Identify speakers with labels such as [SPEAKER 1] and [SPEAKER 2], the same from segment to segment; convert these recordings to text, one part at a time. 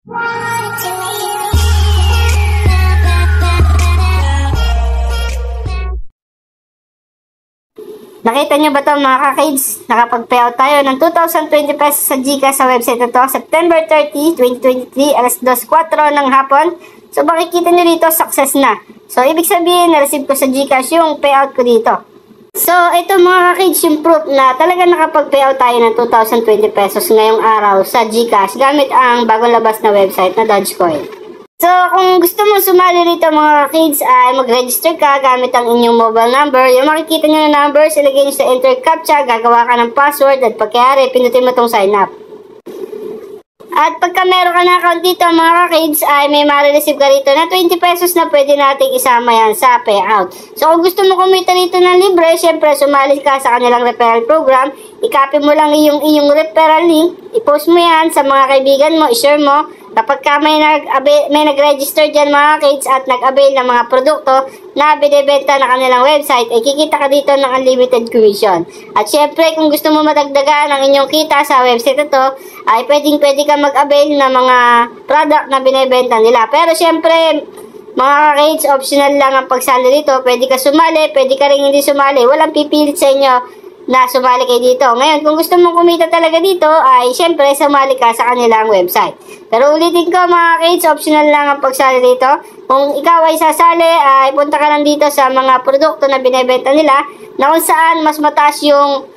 [SPEAKER 1] Nakita nyo ba ito mga ka-kids? Nakapag-payout tayo ng 2,020 pesos sa GCash sa website na to, September 30, 2023, alas 2:04 ng hapon. So makikita nyo dito, success na. So ibig sabihin, na-receive ko sa GCash yung payout ko dito. So ito mga ka-kids, yung proof na talaga nakapag-payout tayo ng 2,020 pesos ngayong araw sa GCash gamit ang bagong labas na website na Dogecoin. So, kung gusto mo sumali rito mga kids ay mag-register ka gamit ang inyong mobile number. Yung makikita nyo na number, ilagay nyo sa enter captcha, gagawa ka ng password at pagkayari, pinutin mo itong sign up. At pagka meron ka na account dito mga kids ay may ma-receive ka rito na 20 pesos na pwede nating isama yan sa payout. So, kung gusto mo kumita rito ng libre, syempre sumali ka sa kanilang referral program. I-copy mo lang iyong referral link, i-post mo yan sa mga kaibigan mo, i-share mo. Kapag ka may nag-register dyan mga kids at nag-avail ng mga produkto na binibenta na kanilang website, ay kikita ka dito ng unlimited commission. At syempre, kung gusto mo madagdagan ang inyong kita sa website ito, ay pwede ka mag-avail ng mga product na binibenta nila. Pero syempre, mga kids, optional lang ang pagsali dito. Pwede ka sumali, pwede ka rin hindi sumali. Walang pipilit sa inyo na sumali kayo dito. Ngayon, kung gusto mong kumita talaga dito, ay syempre, sumali ka sa kanilang website. Pero ulitin ko mga kids, optional lang ang pagsali dito. Kung ikaw ay sasali, ay punta ka lang dito sa mga produkto na binibenta nila na kung saan mas mataas yung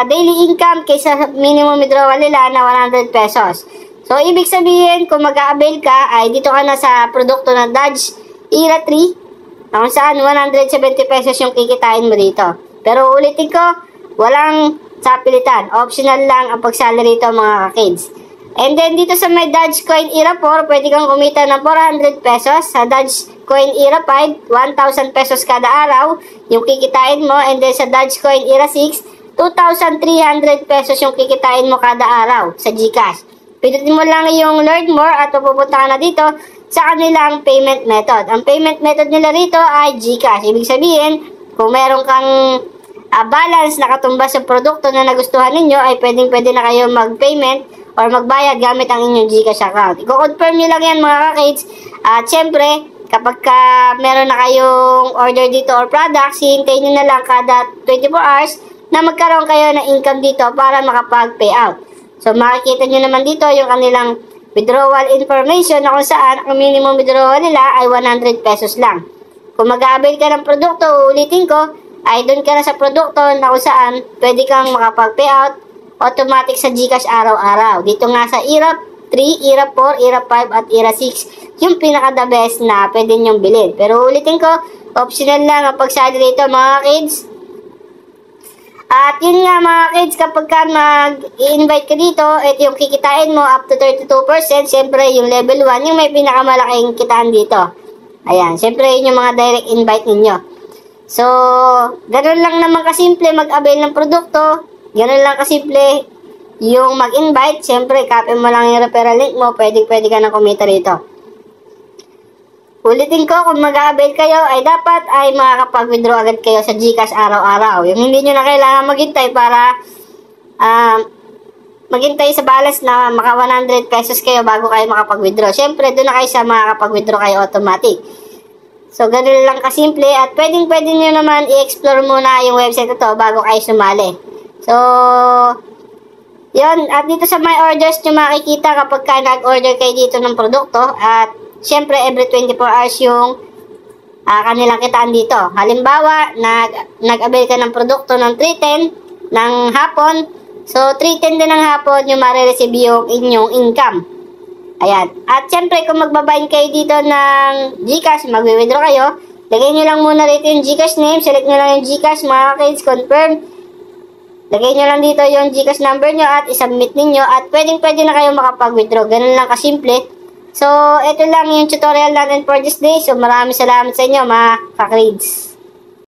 [SPEAKER 1] daily income kaysa minimum withdrawal nila na 100 pesos. So, ibig sabihin, kung mag-a-avail ka, ay dito ka na sa produkto na Dodge Era 3 na kung saan 170 pesos yung kikitain mo dito. Pero ulitin ko, walang sapilitan. Optional lang ang pagsali rito mga kids. And then dito sa may Dogecoin Era 4, pwede kang kumita ng 400 pesos. Sa Dogecoin Era 5, 1,000 pesos kada araw yung kikitain mo. And then sa Dogecoin Era 6, 2,300 pesos yung kikitain mo kada araw sa GCash. Pindutin mo lang yung learn more at pupunta ka na dito sa kanilang payment method. Ang payment method nila rito ay GCash. Ibig sabihin, kung meron kang balance na katumbas sa produkto na nagustuhan ninyo, ay pwede na kayo mag-payment or magbayad gamit ang inyong GCash account. I-confirm nyo lang yan mga ka-kids. At syempre, kapag meron na kayong order dito or product, hihintayin nyo na lang kada 24 hours na magkaroon kayo ng income dito para makapag-payout. So, makikita nyo naman dito yung kanilang withdrawal information na kung saan ang minimum withdrawal nila ay 100 pesos lang. Kung mag-a-avail ka ng produkto, ulitin ko, ay doon ka na sa produkto na kung saan pwede kang makapag-payout automatic sa GCash araw-araw. Dito nga sa Era 3, Era 4, Era 5 at Era 6, yung pinaka-the best na pwede nyong bilhin. Pero ulitin ko, optional lang ang pagsali dito mga kids. At yun nga mga kids, kapag ka mag-i-invite ka dito, ito yung kikitain mo up to 32%. Siyempre yung level 1, yung may pinakamalaking kitaan dito. Ayan, siyempre yun yung mga direct invite ninyo. So, ganoon lang naman kasimple mag-avail ng produkto. Ganoon lang kasimple yung mag-invite. Siyempre, copy mo lang yung referral link mo. Pwede ka na kumita rito. Ulitin ko, kung mag-avail kayo, ay dapat ay makakapag-withdraw agad kayo sa GCash araw-araw. Yung hindi nyo na kailangan maghintay para maghintay sa balance na maka 100 pesos kayo bago kayo makapag-withdraw. Siyempre, doon na kayo sa makakapag-withdraw kayo automatic. So, ganun lang kasimple at pwede nyo naman i-explore muna yung website ito bago kayo sumali. So, yun. At dito sa my orders nyo makikita kapag ka nag-order kayo dito ng produkto at syempre every 24 hours yung kanilang kitaan dito. Halimbawa, nag-avail ka ng produkto ng 310 ng hapon. So, 310 din ng hapon yung ma-receive yung inyong income. Ayan. At syempre, kung magbabind kayo dito ng GCash, mag-withdraw kayo, lagay nyo lang muna rito yung GCash name, select nyo lang yung GCash, mga kids, confirm. Lagay nyo lang dito yung GCash number nyo at isubmit ninyo at pwede na kayo makapag-withdraw. Ganun lang kasimple. So, ito lang yung tutorial natin for this day. So, maraming salamat sa inyo mga ka-kids.